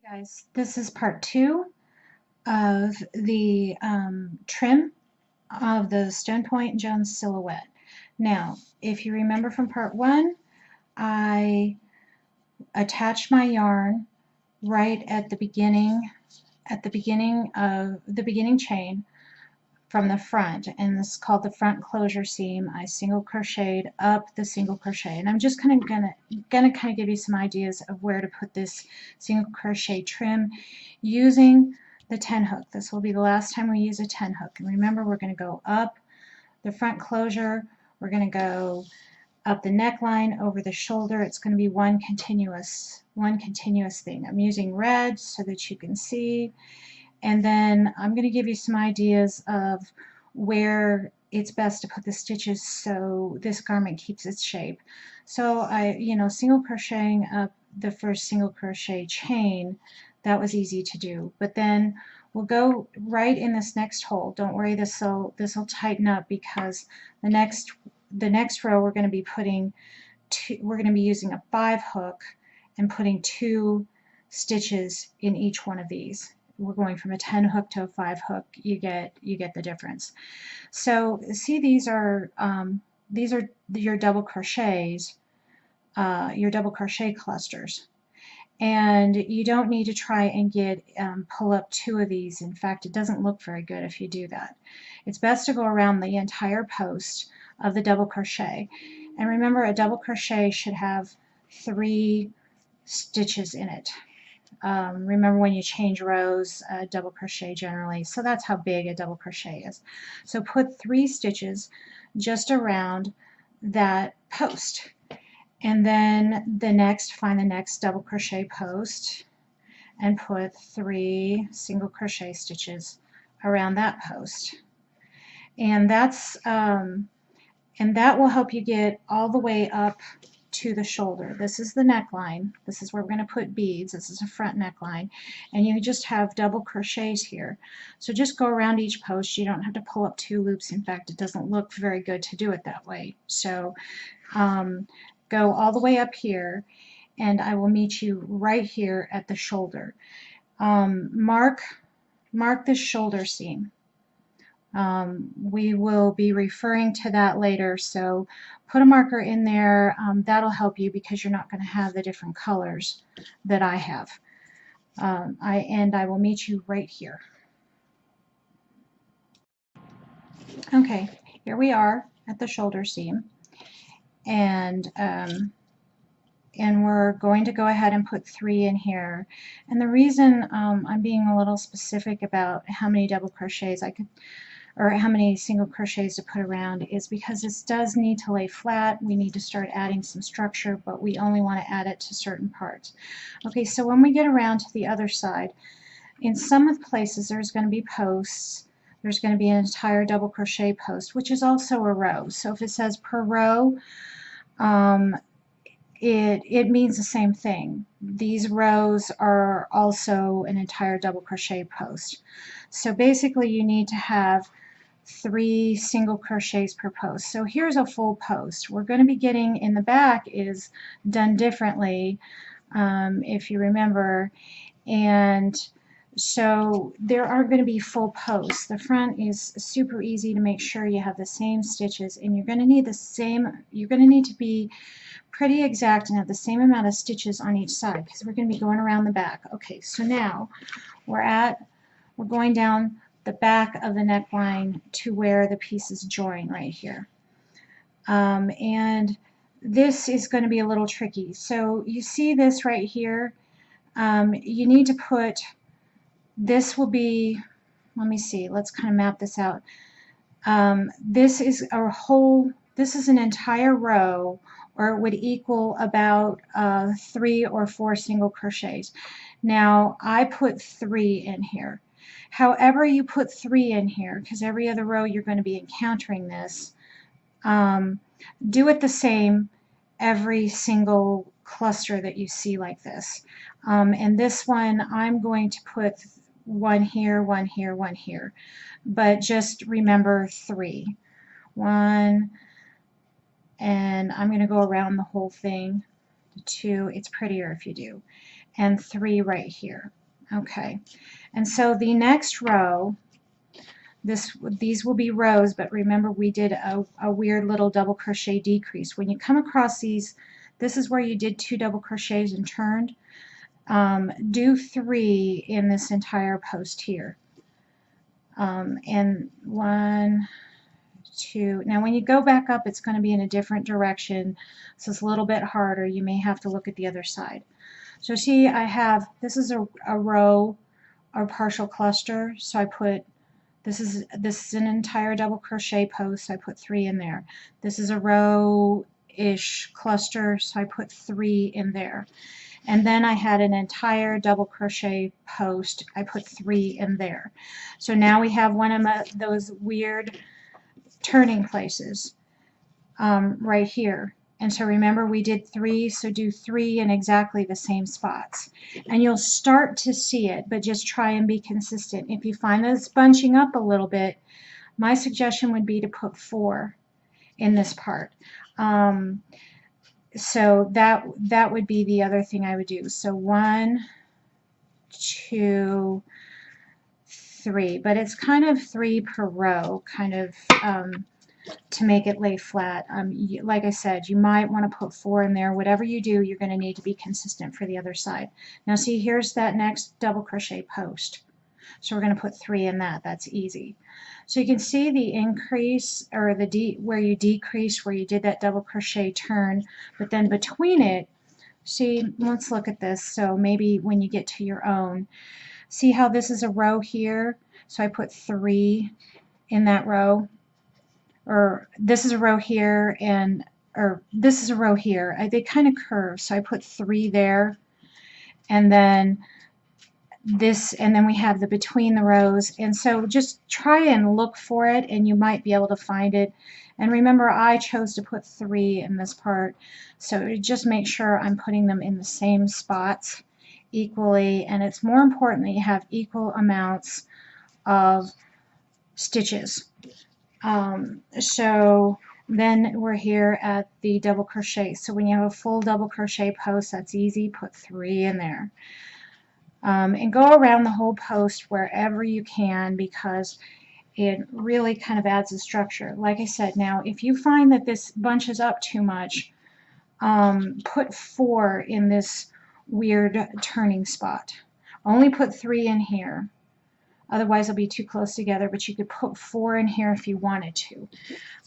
Guys, this is part 2 of the trim of the Stonepoint Jones silhouette. Now, if you remember from part 1, I attached my yarn right at the beginning of the beginning chain from the front, and this is called the front closure seam. I single crocheted up the single crochet, and I'm just gonna kind of give you some ideas of where to put this single crochet trim using the 10 hook. This will be the last time we use a 10 hook, and remember, we're going to go up the front closure, we're going to go up the neckline, over the shoulder. It's going to be one continuous thing. I'm using red so that you can see. And then I'm going to give you some ideas of where it's best to put the stitches so this garment keeps its shape. So single crocheting up the first single crochet chain, that was easy to do. But then we'll go right in this next hole. Don't worry, this will tighten up, because the next row we're going to be using a 5 hook and putting 2 stitches in each one of these. We're going from a 10 hook to a 5 hook. You get the difference. So see, these are your double crochets, your double crochet clusters, and you don't need to try and pull up 2 of these. In fact, it doesn't look very good if you do that. It's best to go around the entire post of the double crochet, and remember, a double crochet should have 3 stitches in it. Remember, when you change rows, double crochet generally, so that's how big a double crochet is. So put 3 stitches just around that post, and then find the next double crochet post and put 3 single crochet stitches around that post, and that will help you get all the way up to the shoulder. This is the neckline. This is where we're going to put beads. This is a front neckline, and you just have double crochets here. So just go around each post. You don't have to pull up 2 loops. In fact, it doesn't look very good to do it that way. So go all the way up here, and I will meet you right here at the shoulder. Mark this shoulder seam. We will be referring to that later, so put a marker in there. That'll help you, because you're not going to have the different colors that I have. I will meet you right here. Okay, here we are at the shoulder seam, and we're going to go ahead and put 3 in here. And the reason I'm being a little specific about how many double crochets or how many single crochets to put around is because this does need to lay flat. We need to start adding some structure, but we only want to add it to certain parts. Okay, so when we get around to the other side, in some of the places there's going to be posts. There's going to be an entire double crochet post, which is also a row. So if it says per row, it means the same thing. These rows are also an entire double crochet post. So basically you need to have 3 single crochets per post. So here's a full post. We're going to be getting, in the back is done differently, if you remember, and so there are going to be full posts. The front is super easy to make sure you have the same stitches, and you're going to need to be pretty exact and have the same amount of stitches on each side, because we're going to be going around the back. Okay, so now we're going down the back of the neckline to where the pieces join right here. And this is going to be a little tricky. So you see this right here. You need to put, this will be, let me see, let's kind of map this out. This is an entire row, or it would equal about 3 or 4 single crochets. Now I put 3 in here. However you put 3 in here, because every other row you're going to be encountering this, do it the same every single cluster that you see like this. And this one, I'm going to put 1 here, 1 here, 1 here. But just remember 3. 1, and I'm going to go around the whole thing. 2, it's prettier if you do. And 3 right here. Okay, and so the next row, these will be rows, but remember we did a weird little double crochet decrease. When you come across these, this is where you did 2 double crochets and turned. Do 3 in this entire post here. And 1, 2. Now when you go back up, it's going to be in a different direction, so it's a little bit harder. You may have to look at the other side. So see, I have, this is a row or partial cluster, so I put, this is an entire double crochet post, so I put 3 in there. This is a row-ish cluster, so I put 3 in there. And then I had an entire double crochet post, I put 3 in there. So now we have one of those weird turning places right here. And so remember we did 3, so do 3 in exactly the same spots. And you'll start to see it, but just try and be consistent. If you find that it's bunching up a little bit, my suggestion would be to put 4 in this part. So that would be the other thing I would do. So 1, 2, 3, but it's kind of 3 per row, kind of to make it lay flat. Like I said, you might want to put 4 in there. Whatever you do, you're going to need to be consistent for the other side. Now see, here's that next double crochet post. So we're going to put 3 in that. That's easy. So you can see the increase, or the where you decrease, where you did that double crochet turn, but then between it, see, let's look at this. So maybe when you get to your own, see how this is a row here? So I put 3 in that row. Or this is a row here, and or this is a row here. They kind of curve, so I put 3 there, and then this, and then we have the between the rows. And so just try and look for it, and you might be able to find it. And remember, I chose to put 3 in this part, so just make sure I'm putting them in the same spots equally. And it's more important that you have equal amounts of stitches. So then we're here at the double crochet. So when you have a full double crochet post, that's easy. Put 3 in there. And go around the whole post wherever you can, because it really kind of adds a structure. Like I said, now if you find that this bunches up too much, put 4 in this weird turning spot. Only put 3 in here. Otherwise it'll be too close together, but you could put 4 in here if you wanted to.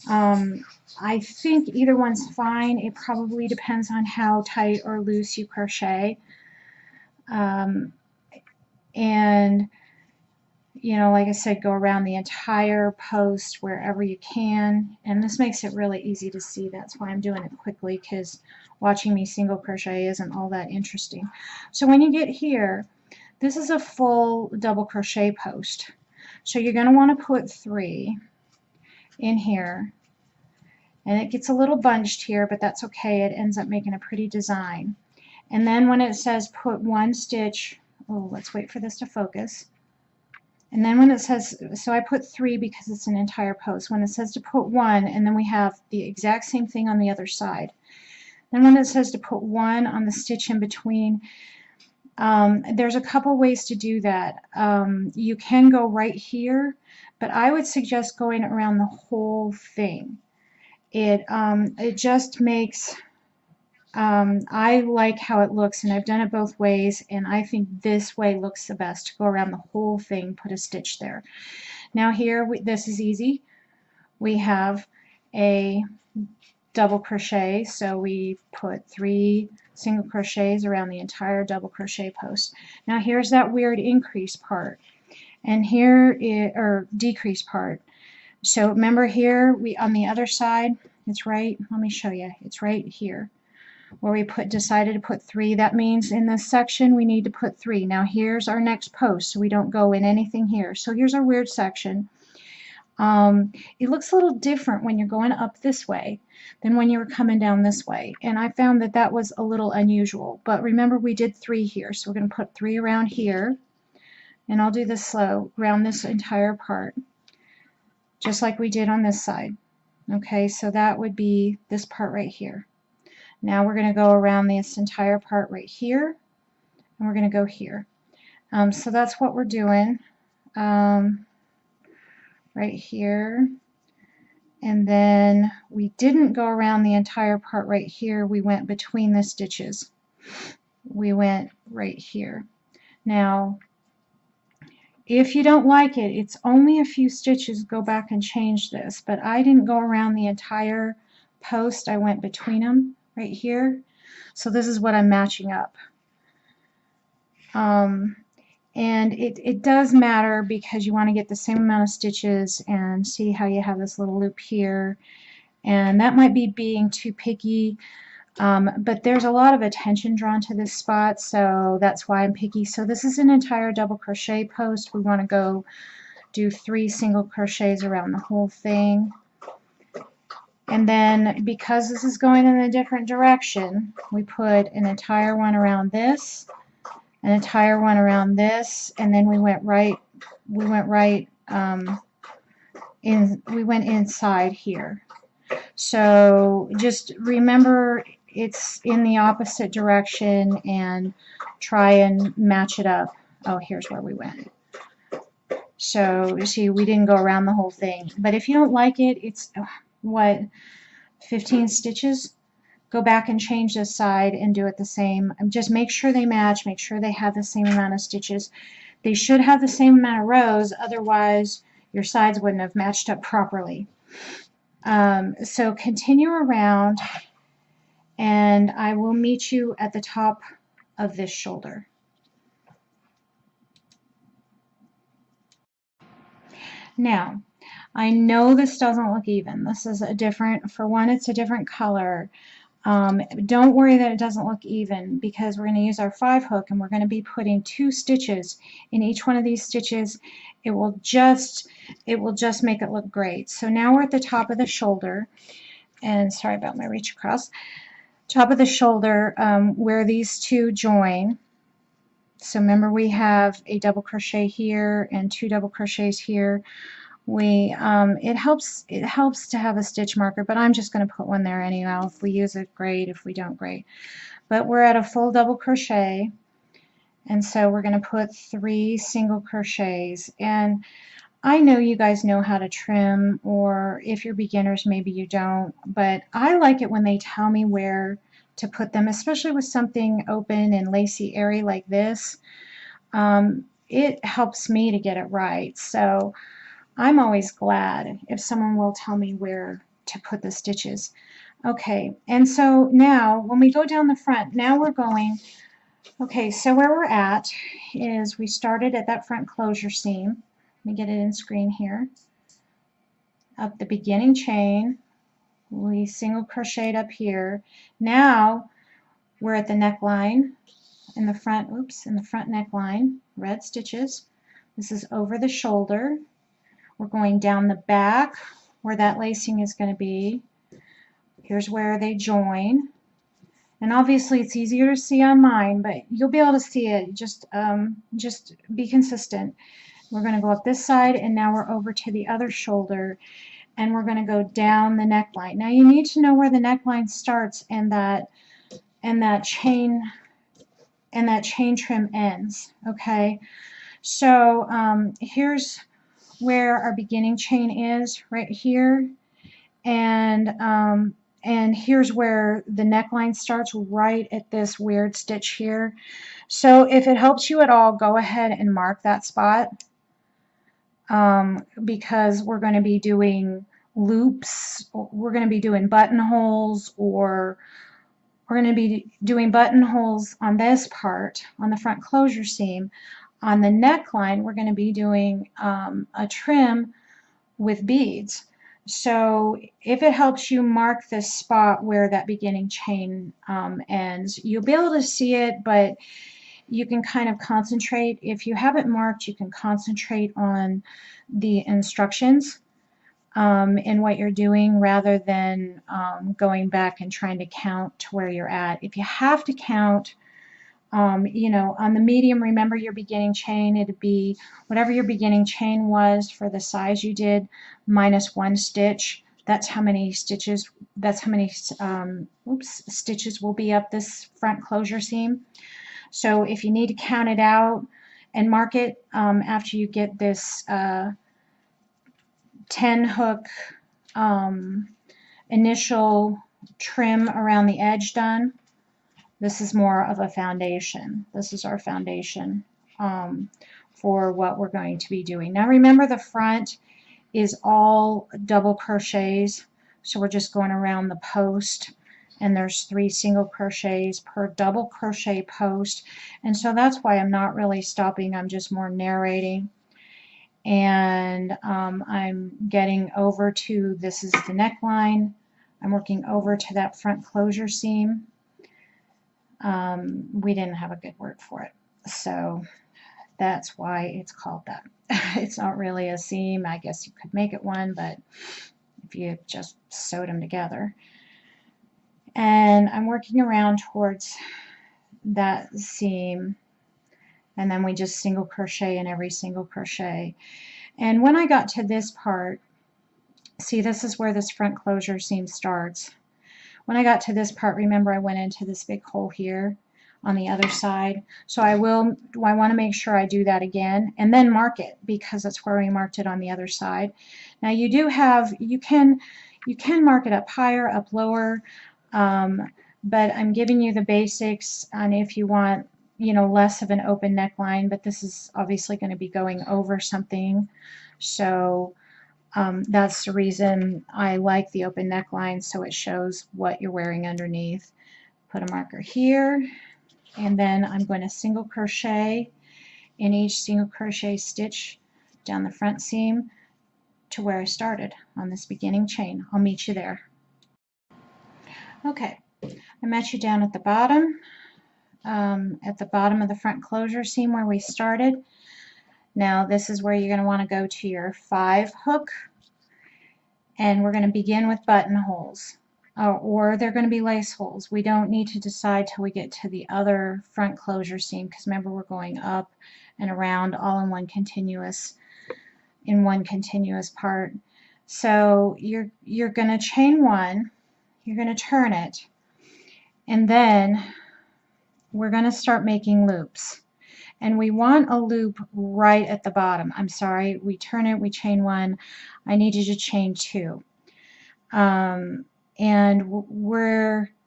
I think either one's fine. It probably depends on how tight or loose you crochet. And you know, like I said, go around the entire post wherever you can, and this makes it really easy to see. That's why I'm doing it quickly, because watching me single crochet isn't all that interesting. So when you get here, this is a full double crochet post, so you're going to want to put 3 in here, and it gets a little bunched here, but that's okay. It ends up making a pretty design. And then when it says put 1 stitch, oh, let's wait for this to focus. And then when it says, so I put 3 because it's an entire post. When it says to put 1, and then we have the exact same thing on the other side. Then when it says to put 1 on the stitch in between, there's a couple ways to do that. You can go right here, but I would suggest going around the whole thing. It just makes, I like how it looks, and I've done it both ways, and I think this way looks the best, to go around the whole thing, put a stitch there. Now here, this is easy. We have a double crochet, so we put 3 single crochets around the entire double crochet post. Now here's that weird increase part, and here or decrease part. So remember here, we on the other side, it's right, let me show you, it's right here where we decided to put 3. That means in this section we need to put 3. Now here's our next post, so we don't go in anything here. So here's our weird section. It looks a little different when you're going up this way than when you were coming down this way, and I found that that was a little unusual. But remember, we did 3 here, so we're going to put 3 around here, and I'll do this slow, around this entire part, just like we did on this side. Okay, so that would be this part right here. Now we're going to go around this entire part right here, and we're going to go here. So that's what we're doing right here. And then we didn't go around the entire part right here. We went between the stitches. We went right here. Now, if you don't like it, it's only a few stitches. Go back and change this. But I didn't go around the entire post. I went between them right here. So this is what I'm matching up. And it does matter because you want to get the same amount of stitches, and see how you have this little loop here. And that might be being too picky, but there's a lot of attention drawn to this spot, so that's why I'm picky. So this is an entire double crochet post. We want to go do 3 single crochets around the whole thing. And then because this is going in a different direction, we put an entire one around this, an entire one around this, and then we went inside here. So just remember it's in the opposite direction and try and match it up. Oh, here's where we went. So you see, we didn't go around the whole thing. But if you don't like it, it's what, 15 stitches? Go back and change this side and do it the same. Just make sure they match, make sure they have the same amount of stitches. They should have the same amount of rows, otherwise your sides wouldn't have matched up properly. So continue around, and I will meet you at the top of this shoulder. Now, I know this doesn't look even. This is a different, for one, it's a different color. Don't worry that it doesn't look even, because we're going to use our 5 hook and we're going to be putting 2 stitches in each one of these stitches. It will just make it look great. So now we're at the top of the shoulder, and sorry about my reach across. Top of the shoulder, where these 2 join. So remember, we have a double crochet here and 2 double crochets here. It helps to have a stitch marker, but I'm just going to put one there anyhow. If we use it, great. If we don't, great. But we're at a full double crochet, and so we're going to put 3 single crochets. And I know you guys know how to trim, or if you're beginners, maybe you don't, but I like it when they tell me where to put them, especially with something open and lacy airy like this. It helps me to get it right. So I'm always glad if someone will tell me where to put the stitches. Okay, and so now when we go down the front, now we're going, okay, so where we're at is we started at that front closure seam. Let me get it in screen here. Up the beginning chain, we single crocheted up here. Now we're at the neckline in the front, in the front neckline, red stitches. This is over the shoulder. We're going down the back where that lacing is going to be. Here's where they join. And obviously it's easier to see on mine, but you'll be able to see it. Just be consistent. We're going to go up this side, and now we're over to the other shoulder, and we're going to go down the neckline. Now you need to know where the neckline starts and that chain trim ends. Okay, so here's where our beginning chain is, right here, and here's where the neckline starts, right at this weird stitch here. So if it helps you at all, go ahead and mark that spot, because we're going to be doing loops, we're going to be doing buttonholes, or we're going to be doing buttonholes on this part, on the front closure seam. On the neckline, we're going to be doing a trim with beads. So if it helps you mark this spot where that beginning chain ends, you'll be able to see it, but you can kind of concentrate. If you have it marked, you can concentrate on the instructions and what you're doing, rather than going back and trying to count to where you're at. If you have to count, you know, on the medium, remember your beginning chain. It'd be whatever your beginning chain was for the size you did minus 1 stitch. That's how many stitches, that's how many stitches will be up this front closure seam. So if you need to count it out, and mark it after you get this 10 hook initial trim around the edge done. This is more of a foundation. This is our foundation for what we're going to be doing. Now remember, the front is all double crochets, so we're just going around the post, and there's 3 single crochets per double crochet post, and so that's why I'm not really stopping. I'm just more narrating, and I'm getting over to, this is the neckline, I'm working over to that front closure seam. We didn't have a good word for it, so that's why it's called that. It's not really a seam. I guess you could make it one, but if you just sewed them together. And I'm working around towards that seam, and then we just single crochet in every single crochet. And when I got to this part, see, this is where this front closure seam starts. When I got to this part, remember I went into this big hole here on the other side. So I want to make sure I do that again and then mark it, because that's where we marked it on the other side. Now you do have, you can mark it up higher, up lower, but I'm giving you the basics on if you want, you know, less of an open neckline, but this is obviously going to be going over something. So that's the reason I like the open neckline, so it shows what you're wearing underneath. Put a marker here, and then I'm going to single crochet in each single crochet stitch down the front seam to where I started on this beginning chain. I'll meet you there. Okay, I met you down at the bottom of the front closure seam where we started. Now this is where you're going to want to go to your 5 hook, and we're going to begin with buttonholes. Or they're going to be lace holes. We don't need to decide till we get to the other front closure seam, because remember, we're going up and around all in one continuous part. So you're going to chain 1, you're going to turn it, and then we're going to start making loops. And we want a loop right at the bottom. I'm sorry, we turn it, we chain 1. I need you to chain 2. And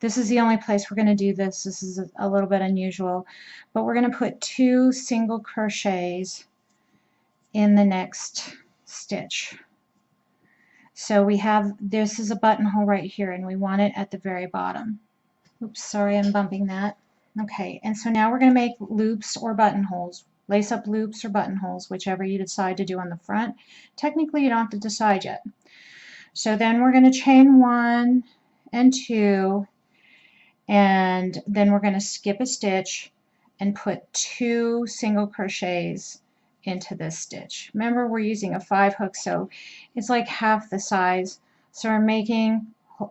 this is the only place we're going to do this. This is a little bit unusual, but we're going to put 2 single crochets in the next stitch. So we have, this is a buttonhole right here, and we want it at the very bottom. Oops, sorry, I'm bumping that. Okay, and so now we're going to make loops or buttonholes, lace up loops or buttonholes, whichever you decide to do on the front. Technically, you don't have to decide yet. So then we're going to chain 1 and 2, and then we're going to skip a stitch and put 2 single crochets into this stitch. Remember, we're using a 5 hook, so it's like half the size. So we're making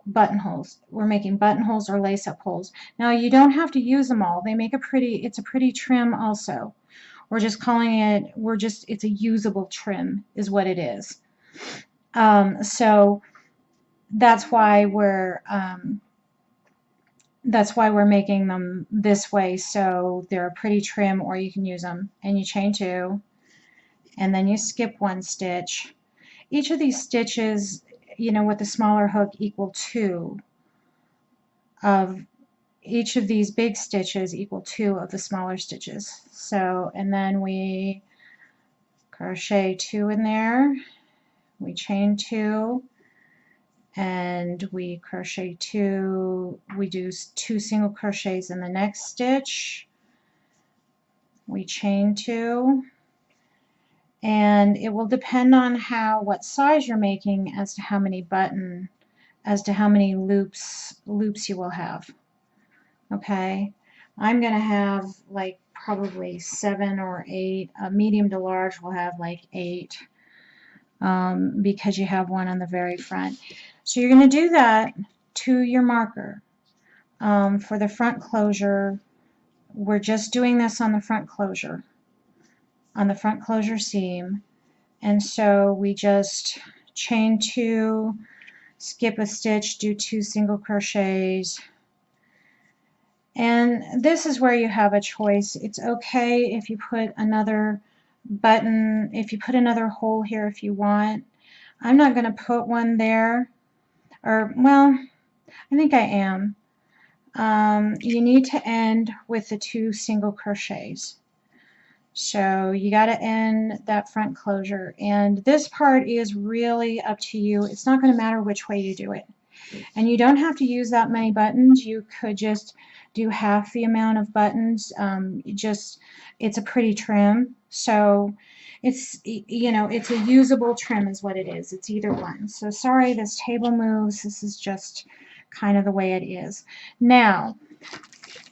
buttonholes. We're making buttonholes or lace up holes. Now you don't have to use them all. They make a pretty, it's a pretty trim also. We're just calling it, it's a usable trim is what it is. So that's why we're making them this way, so they're a pretty trim, or you can use them. And you chain 2, and then you skip 1 stitch. Each of these stitches, you know, with the smaller hook equal 2 of each of these big stitches equal 2 of the smaller stitches. So, and then we crochet 2 in there, we chain 2, and we crochet 2, we do 2 single crochets in the next stitch, we chain 2, and it will depend on what size you're making as to how many loops you will have. Okay, I'm gonna have like probably 7 or 8. A medium to large will have like 8, because you have one on the very front. So you're going to do that to your marker. For the front closure, we're just doing this on the front closure seam, and so we just chain 2, skip a stitch, do 2 single crochets, And this is where you have a choice. It's okay if you put another button, if you put another hole here if you want. I'm not going to put one there, or well, I think I am. You need to end with the 2 single crochets. So you got to end that front closure, and this part is really up to you. It's not going to matter which way you do it. And you don't have to use that many buttons. You could just do half the amount of buttons. It's a pretty trim, so it's, you know, it's a usable trim is what it is. It's either one. So sorry this table moves. This is just kind of the way it is. Now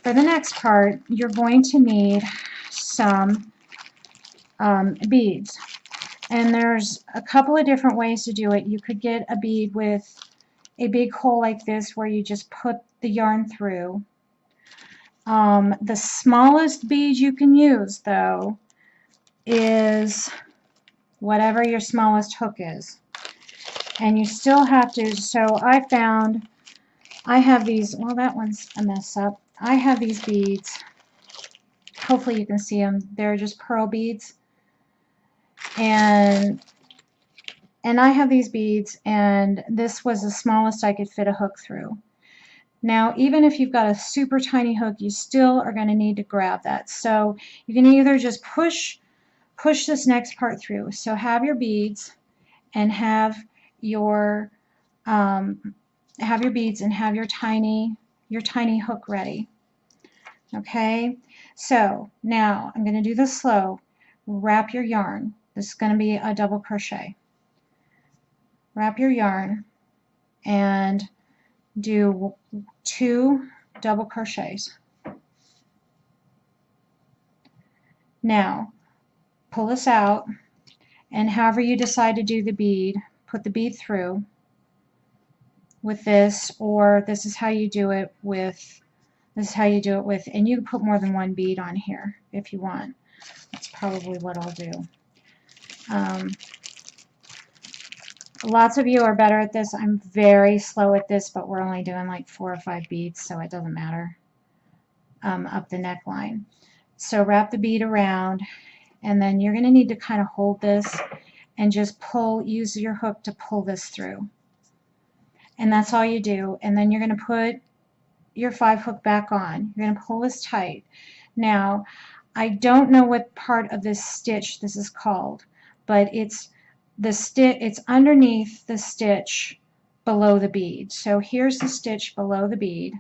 for the next part, you're going to need some beads, and there's a couple of different ways to do it. You could get a bead with a big hole like this where you just put the yarn through. The smallest bead you can use though is whatever your smallest hook is, and you still have to, so I have these, well that one's a mess up. I have these beads, hopefully you can see them, they're just pearl beads, and I have these beads, and this was the smallest I could fit a hook through. Now, even if you've got a super tiny hook, you still are going to need to grab that. So you can either just push this next part through. So have your beads and have your beads and have your tiny hook ready. Okay. So now I'm going to do this slow. Wrap your yarn. This is going to be a double crochet. Wrap your yarn and do 2 double crochets. Now pull this out, and however you decide to do the bead, put the bead through with this, or this is how you do it with, and you can put more than one bead on here if you want. That's probably what I'll do. Lots of you are better at this. I'm very slow at this, but we're only doing like 4 or 5 beads, so it doesn't matter. Up the neckline. So wrap the bead around, and then you're going to need to kind of hold this and just pull, use your hook to pull this through. And that's all you do. And then you're going to put your 5 hook back on. You're going to pull this tight. Now, I don't know what part of this stitch this is called, but it's underneath the stitch below the bead. So here's the stitch below the bead,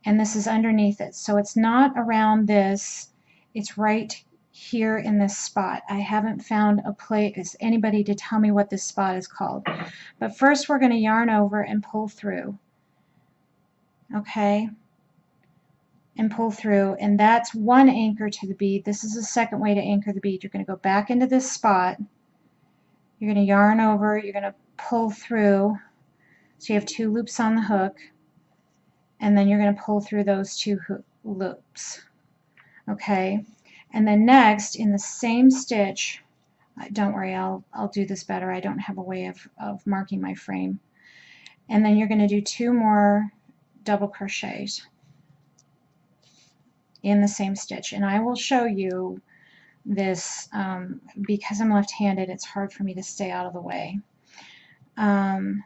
and this is underneath it. So it's not around this, it's right here in this spot. I haven't found a place, anybody to tell me what this spot is called. But first we're going to yarn over and pull through. Okay? And pull through, and that's one anchor to the bead. This is the second way to anchor the bead. You're going to go back into this spot. You're going to yarn over, you're going to pull through, so you have 2 loops on the hook, and then you're going to pull through those 2 loops. Okay, and then next in the same stitch, don't worry, I'll do this better. I don't have a way of marking my frame. And then you're going to do 2 more double crochets in the same stitch, and I will show you this because I'm left-handed. It's hard for me to stay out of the way. I'm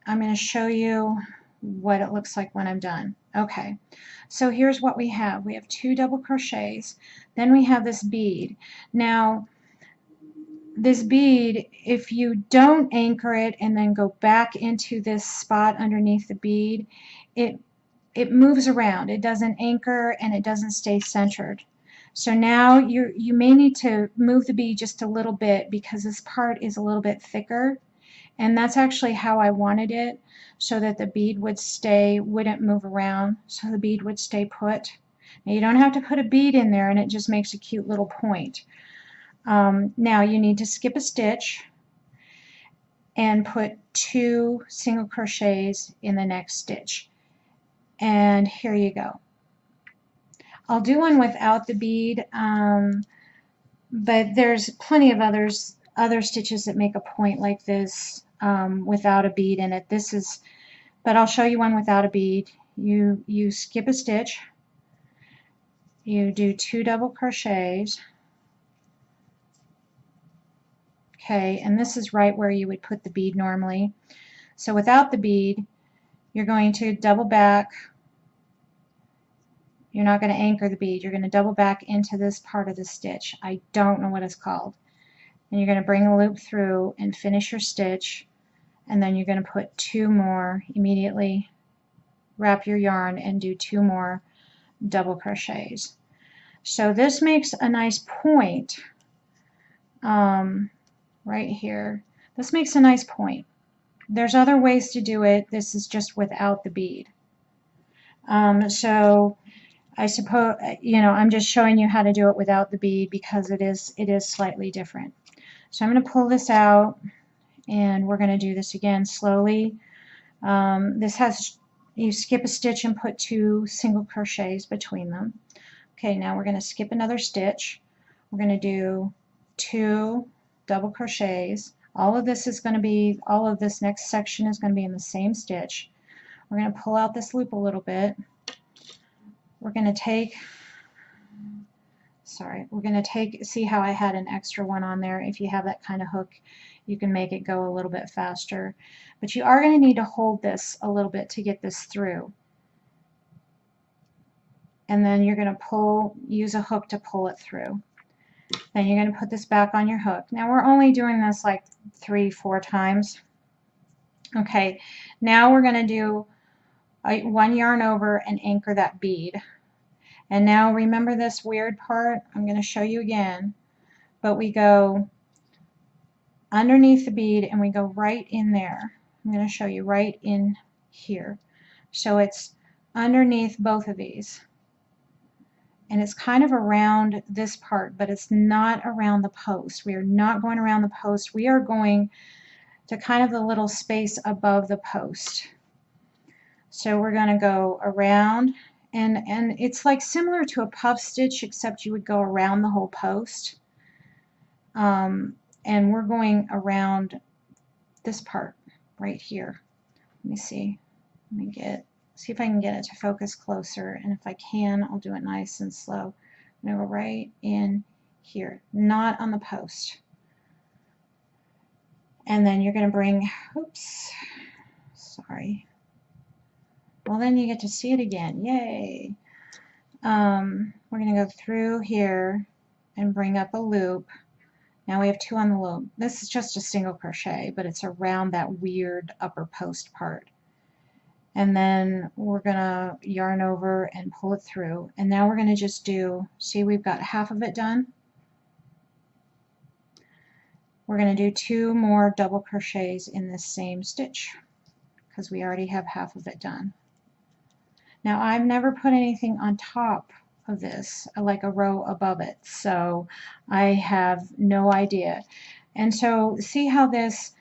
going to show you what it looks like when I'm done. Okay, so here's what we have. We have 2 double crochets, then we have this bead. Now this bead, if you don't anchor it and then go back into this spot underneath the bead, it moves around. It doesn't anchor and it doesn't stay centered. So now you may need to move the bead just a little bit because this part is a little bit thicker, and that's actually how I wanted it, so that the bead wouldn't move around, so the bead would stay put. Now you don't have to put a bead in there, and it just makes a cute little point. Now you need to skip a stitch and put 2 single crochets in the next stitch, and here you go. I'll do one without the bead, but there's plenty of other stitches that make a point like this without a bead in it. But I'll show you one without a bead. you skip a stitch, you do 2 double crochets, okay, and this is right where you would put the bead normally. So without the bead, you're going to double back. You're not going to anchor the bead. You're going to double back into this part of the stitch. I don't know what it's called. And you're going to bring a loop through and finish your stitch, and then you're going to put 2 more immediately. Wrap your yarn and do 2 more double crochets. So this makes a nice point right here. This makes a nice point. There's other ways to do it. This is just without the bead. So I suppose, you know, I'm just showing you how to do it without the bead because it is slightly different. So I'm going to pull this out, and we're going to do this again slowly. This has, you skip a stitch and put 2 single crochets between them. Okay, now we're going to skip another stitch. We're going to do 2 double crochets. All of this next section is going to be in the same stitch. We're going to pull out this loop a little bit. We're going to take, see how I had an extra one on there. If you have that kind of hook, you can make it go a little bit faster. But you are going to need to hold this a little bit to get this through. And then you're going to use a hook to pull it through. Then you're going to put this back on your hook. Now we're only doing this like 3-4 times. Okay, now we're going to do 1 yarn over and anchor that bead. And now remember this weird part? I'm going to show you again. But we go underneath the bead and we go right in there. I'm going to show you right in here. So it's underneath both of these. And it's kind of around this part, but it's not around the post. We are not going around the post. We are going to kind of the little space above the post. So we're going to go around, and it's like similar to a puff stitch, except you would go around the whole post. And we're going around this part right here. Let me see. Let me see if I can get it to focus closer, and if I can, I'll do it nice and slow. I'm going to go right in here, not on the post. And then you're going to bring, oops, sorry. Well, then you get to see it again. Yay! We're going to go through here and bring up a loop. Now we have 2 on the loop. This is just a single crochet, but it's around that weird upper post part. And then we're going to yarn over and pull it through. And now we're going to just do, see, we've got half of it done. We're going to do 2 more double crochets in this same stitch because we already have half of it done. Now I've never put anything on top of this, like a row above it, so I have no idea. And so see how this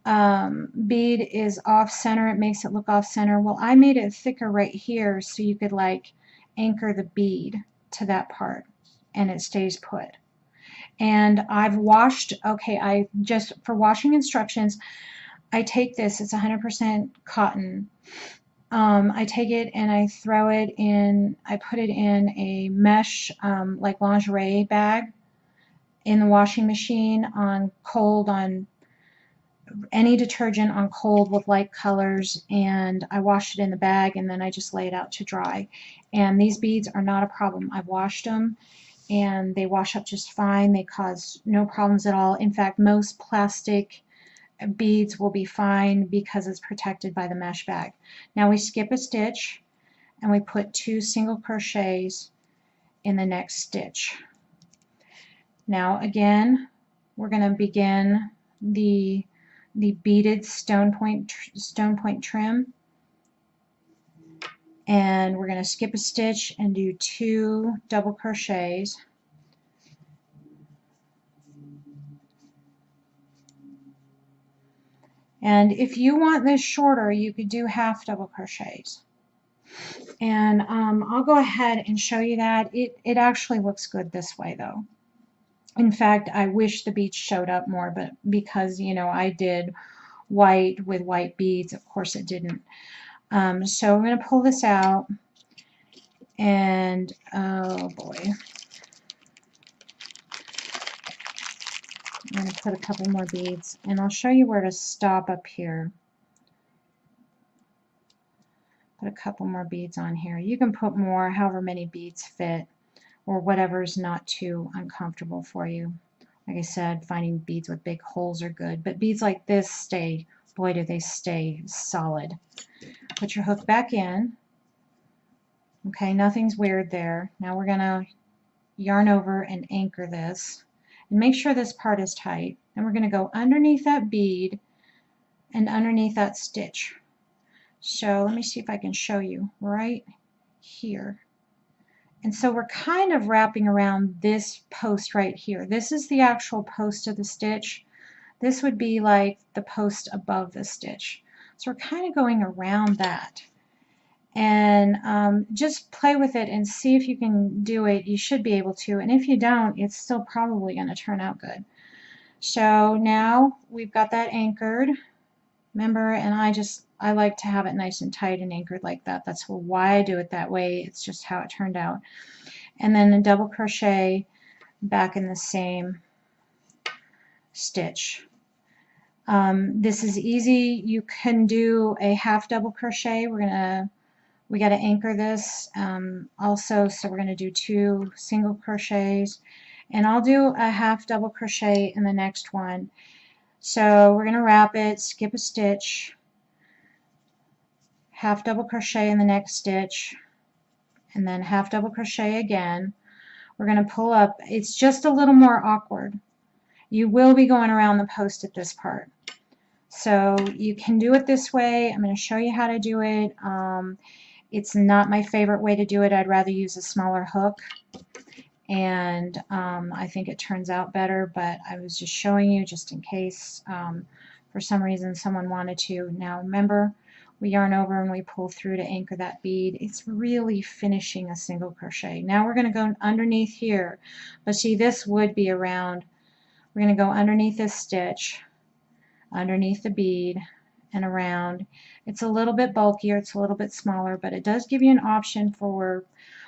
bead is off center, it makes it look off center. Well, I made it thicker right here so you could like anchor the bead to that part and it stays put. And I've washed, okay, for washing instructions, I take this, it's 100% cotton. I take it and I throw it in, I put it in a mesh like lingerie bag in the washing machine on cold, on any detergent on cold with light colors, and I washed it in the bag and then I just lay it out to dry. And these beads are not a problem. I've washed them and they wash up just fine. They cause no problems at all. In fact, most plastic beads will be fine because it's protected by the mesh bag. Now we skip a stitch and we put 2 single crochets in the next stitch. Now again, we're going to begin the beaded stone point trim, and we're going to skip a stitch and do 2 double crochets. And if you want this shorter, you could do half double crochets. And I'll go ahead and show you that. It actually looks good this way though. In fact, I wish the beads showed up more, but because, you know, I did white with white beads, of course it didn't. So I'm going to pull this out, and oh boy, I'm going to put a couple more beads, and I'll show you where to stop up here. Put a couple more beads on here. You can put more, however many beads fit, or whatever's not too uncomfortable for you. Like I said, finding beads with big holes are good, but beads like this stay, boy do they stay solid. Put your hook back in. Okay, nothing's weird there. Now we're going to yarn over and anchor this. And make sure this part is tight. Then we're going to go underneath that bead and underneath that stitch. So let me see if I can show you right here. And so we're kind of wrapping around this post right here. This is the actual post of the stitch. This would be like the post above the stitch. So we're kind of going around that. And just play with it and see if you can do it. You should be able to. And if you don't, it's still probably going to turn out good. So now we've got that anchored. Remember, and I like to have it nice and tight and anchored like that. That's why I do it that way. It's just how it turned out. And then a double crochet back in the same stitch. This is easy. You can do a half double crochet. We got to anchor this also, so we're going to do 2 single crochets, and I'll do a half double crochet in the next one. So we're going to wrap it, skip a stitch, half double crochet in the next stitch, and then half double crochet again. We're going to pull up. It's just a little more awkward. You will be going around the post at this part. So you can do it this way. I'm going to show you how to do it. It's not my favorite way to do it. I'd rather use a smaller hook, and I think it turns out better, but I was just showing you just in case for some reason someone wanted to. Now remember, we yarn over and we pull through to anchor that bead. It's really finishing a single crochet. Now we're going to go underneath here, but see, this would be around. We're going to go underneath this stitch, underneath the bead, and around. It's a little bit bulkier, it's a little bit smaller, but it does give you an option for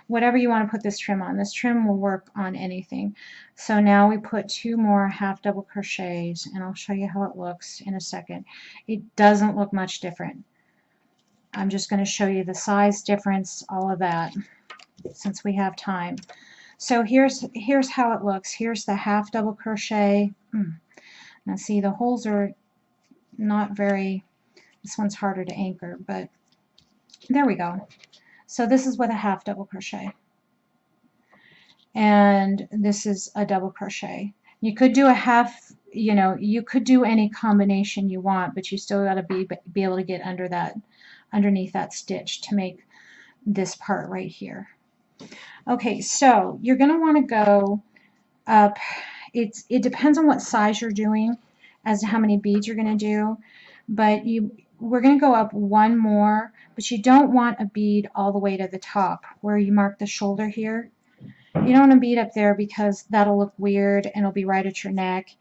whatever you want to put this trim on. This trim will work on anything. So now we put 2 more half double crochets, and I'll show you how it looks in a second. It doesn't look much different. I'm just going to show you the size difference, all of that, since we have time. So here's how it looks. Here's the half double crochet. Now see, the holes are not very, this one's harder to anchor, but there we go. So this is with a half double crochet, and this is a double crochet. You could do a half, you know, you could do any combination you want, but you still got to be able to get under that, underneath that stitch to make this part right here. Okay, so you're going to want to go up. It depends on what size you're doing as to how many beads you're going to do, but we're going to go up 1 more, but you don't want a bead all the way to the top where you mark the shoulder here. You don't want a bead up there because that'll look weird and it'll be right at your neck.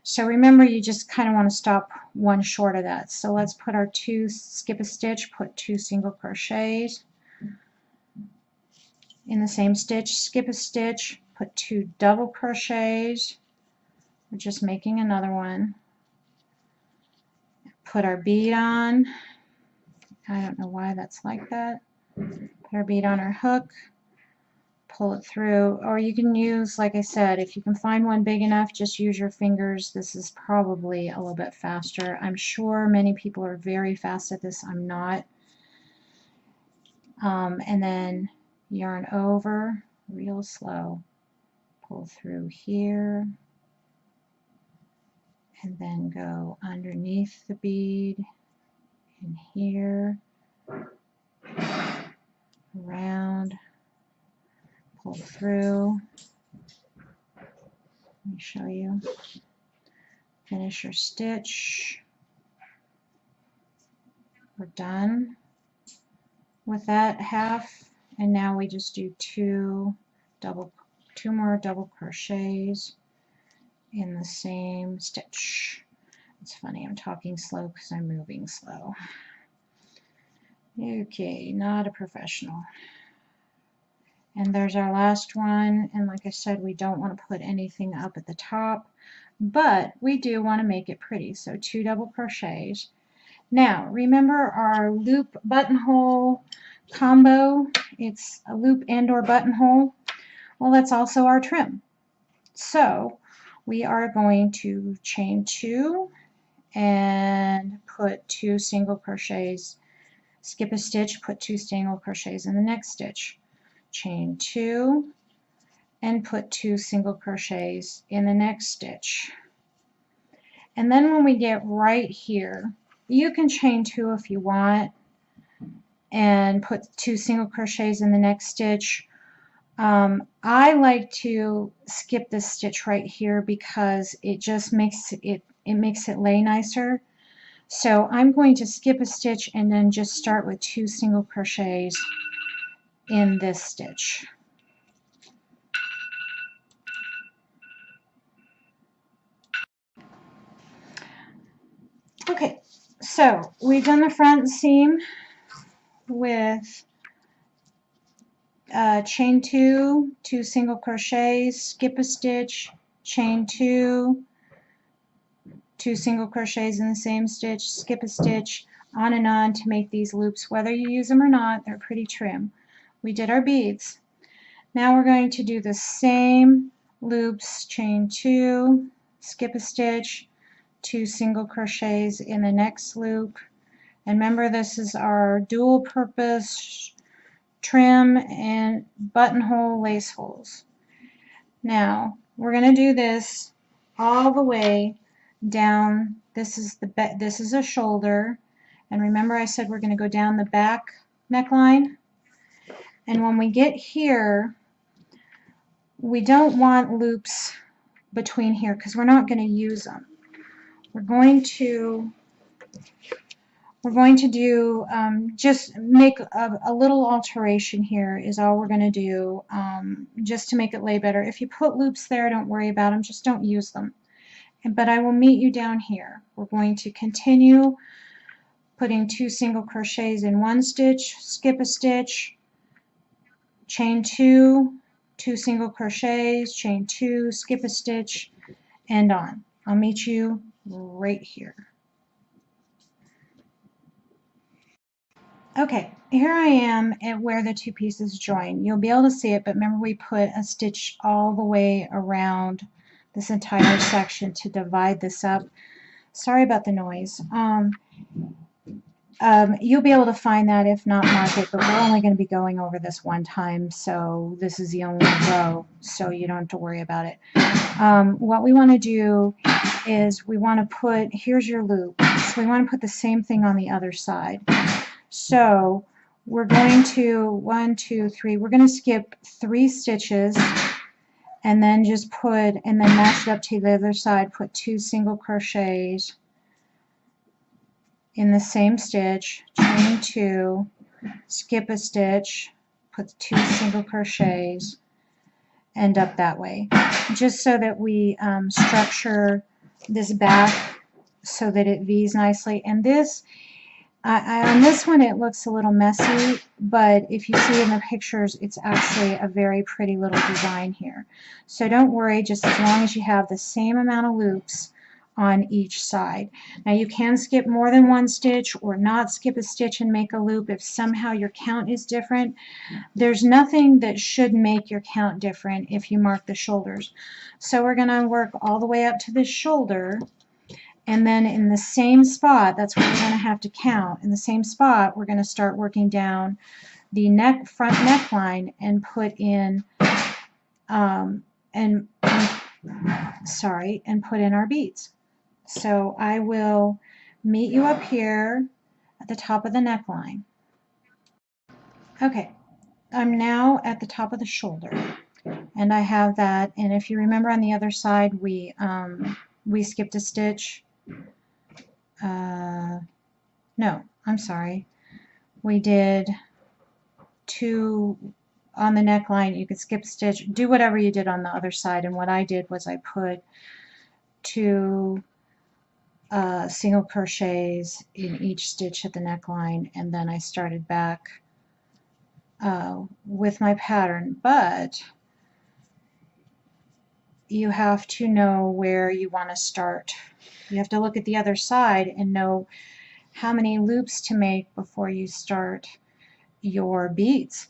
So remember, you just kind of want to stop 1 short of that. So let's put our 2, skip a stitch, put 2 single crochets in the same stitch, skip a stitch, put 2 double crochets. We're just making another one. Put our bead on. I don't know why that's like that. Put our bead on our hook, pull it through, or you can use, like I said, if you can find one big enough, just use your fingers. This is probably a little bit faster. I'm sure many people are very fast at this. I'm not. And then yarn over real slow, pull through here, and then go underneath the bead in here, around, pull through. Let me show you. Finish your stitch. We're done with that half, and now we just do 2 more double crochets in the same stitch. It's funny, I'm talking slow because I'm moving slow. Okay, not a professional. And there's our last one, and like I said, we don't want to put anything up at the top, but we do want to make it pretty, so 2 double crochets. Now remember our loop buttonhole combo, it's a loop and or buttonhole. Well, that's also our trim. So we are going to chain 2 and put 2 single crochets, skip a stitch, put 2 single crochets in the next stitch, chain 2 and put 2 single crochets in the next stitch. And then when we get right here, you can chain 2 if you want and put 2 single crochets in the next stitch. I like to skip this stitch right here because it just makes it lay nicer. So I'm going to skip a stitch and then just start with 2 single crochets in this stitch. Okay, so we've done the front seam with chain 2, 2 single crochets, skip a stitch, chain 2, 2 single crochets in the same stitch, skip a stitch, on and on to make these loops. Whether you use them or not, they're pretty trim. We did our beads. Now we're going to do the same loops, chain 2, skip a stitch, 2 single crochets in the next loop. And remember, this is our dual purpose trim and buttonhole lace holes. Now we're going to do this all the way down. This is a shoulder, and remember I said we're going to go down the back neckline, and when we get here we don't want loops between here because we're not going to use them. We're going to do just make a little alteration here is all we're going to do, just to make it lay better. If you put loops there, don't worry about them, just don't use them. But I will meet you down here. We're going to continue putting 2 single crochets in one stitch, skip a stitch, chain 2, 2 single crochets, chain 2, skip a stitch, and on. I'll meet you right here. Okay, here I am at where the 2 pieces join. You'll be able to see it, but remember we put a stitch all the way around this entire section to divide this up. Sorry about the noise. You'll be able to find that, if not mark it, but we're only going to be going over this one time, so this is the only row, so you don't have to worry about it. What we want to do is we want to put, here's your loop, so we want to put the same thing on the other side. So we're going to, 1, 2, 3, we're going to skip 3 stitches and then just put, and then match it up to the other side, put 2 single crochets in the same stitch, chain 2, skip a stitch, put 2 single crochets, and up that way, just so that we structure this back so that it V's nicely. And this, on this one it looks a little messy, but if you see in the pictures it's actually a very pretty little design here. So don't worry, just as long as you have the same amount of loops on each side. Now you can skip more than one stitch or not skip a stitch and make a loop if somehow your count is different. There's nothing that should make your count different if you mark the shoulders. So we're going to work all the way up to the shoulder, and then in the same spot, that's where we're going to have to count. In the same spot, we're going to start working down the front neckline and put in put in our beads. So I will meet you up here at the top of the neckline. Okay, I'm now at the top of the shoulder, and I have that. And if you remember on the other side, we skipped a stitch. No, I'm sorry. We did 2 on the neckline. You could skip a stitch, do whatever you did on the other side. And what I did was I put 2 single crochets in each stitch at the neckline, and then I started back with my pattern. But you have to know where you want to start. You have to look at the other side and know how many loops to make before you start your beads.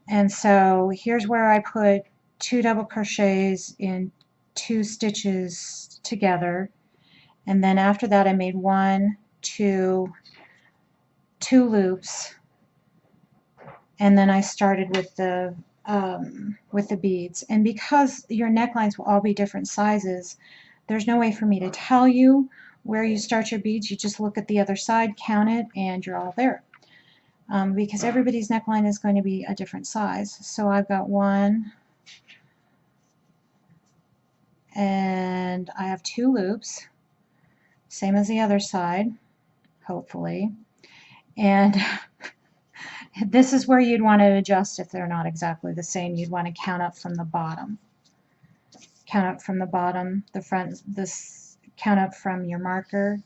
And so here's where I put 2 double crochets in 2 stitches together, and then after that I made 1, 2 loops, and then I started with the beads. And because your necklines will all be different sizes, there's no way for me to tell you where you start your beads. You just look at the other side, count it, and you're all there. Because everybody's neckline is going to be a different size. So I've got 1, and I have 2 loops, same as the other side, hopefully. And this is where you'd want to adjust if they're not exactly the same. You'd want to count up from the bottom. Count up from the bottom, the front, count up from your marker,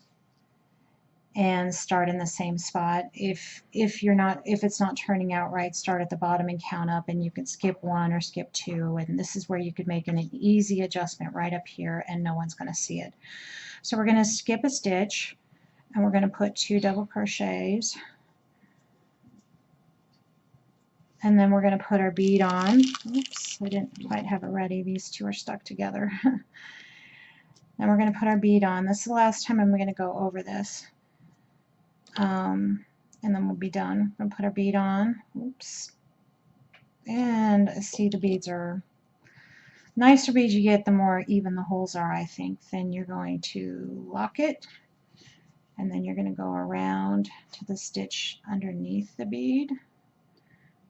and start in the same spot. If it's not turning out right, start at the bottom and count up, and you can skip 1 or skip 2, and this is where you could make an easy adjustment right up here and no one's going to see it. So we're going to skip a stitch, and we're going to put 2 double crochets, and then we're going to put our bead on. Oops, I didn't quite have it ready. These two are stuck together. And we're going to put our bead on. This is the last time I'm going to go over this. And then we'll be done. We're going to put our bead on. Oops. And see, the beads are nicer beads you get, the more even the holes are, I think. Then you're going to lock it, and then you're going to go around to the stitch underneath the bead,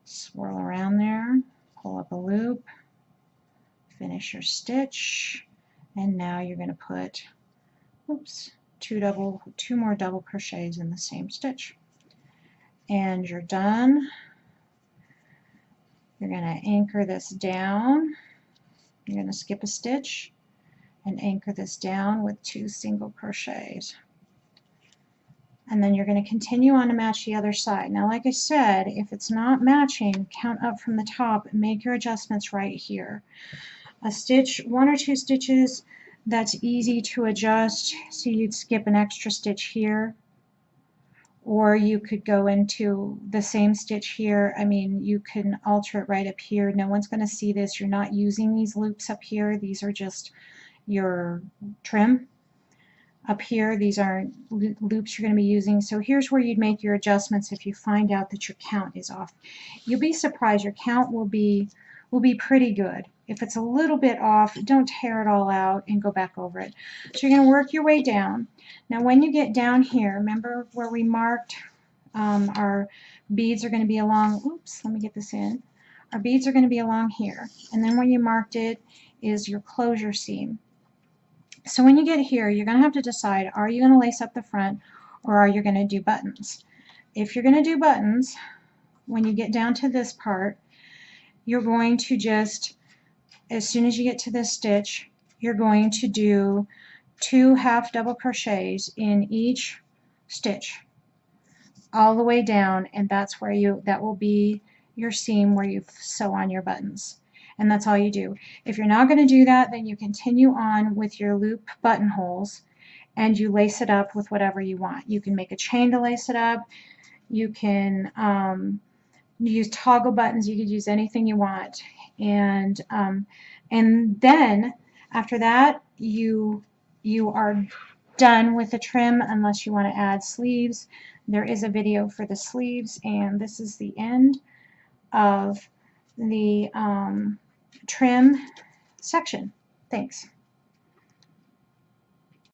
swirl around there, pull up a loop, finish your stitch, and now you're going to put, oops, 2 more double crochets in the same stitch, and you're done. You're going to anchor this down. You're going to skip a stitch and anchor this down with 2 single crochets, and then you're going to continue on to match the other side. Now, like I said, if it's not matching, count up from the top and make your adjustments right here. A stitch, 1 or 2 stitches, that's easy to adjust, so you'd skip an extra stitch here, or you could go into the same stitch here. I mean, you can alter it right up here. No one's going to see this. You're not using these loops up here. These are just your trim. Up here, these aren't loops you're going to be using. So here's where you'd make your adjustments if you find out that your count is off. You'll be surprised. Your count will be pretty good. If it's a little bit off, don't tear it all out and go back over it. So you're going to work your way down. Now when you get down here, remember where we marked our beads are going to be along, oops, let me get this in. Our beads are going to be along here. And then where you marked it is your closure seam. So when you get here, you're going to have to decide, are you going to lace up the front or are you going to do buttons? If you're going to do buttons, when you get down to this part, you're going to just, as soon as you get to this stitch, you're going to do 2 half double crochets in each stitch all the way down, and that's where that will be your seam where you sew on your buttons. And that's all you do. If you're not going to do that, then you continue on with your loop buttonholes and you lace it up with whatever you want. You can make a chain to lace it up. You can use toggle buttons. You could use anything you want. And then after that, you are done with the trim unless you want to add sleeves. There is a video for the sleeves, and this is the end of the trim section. Thanks.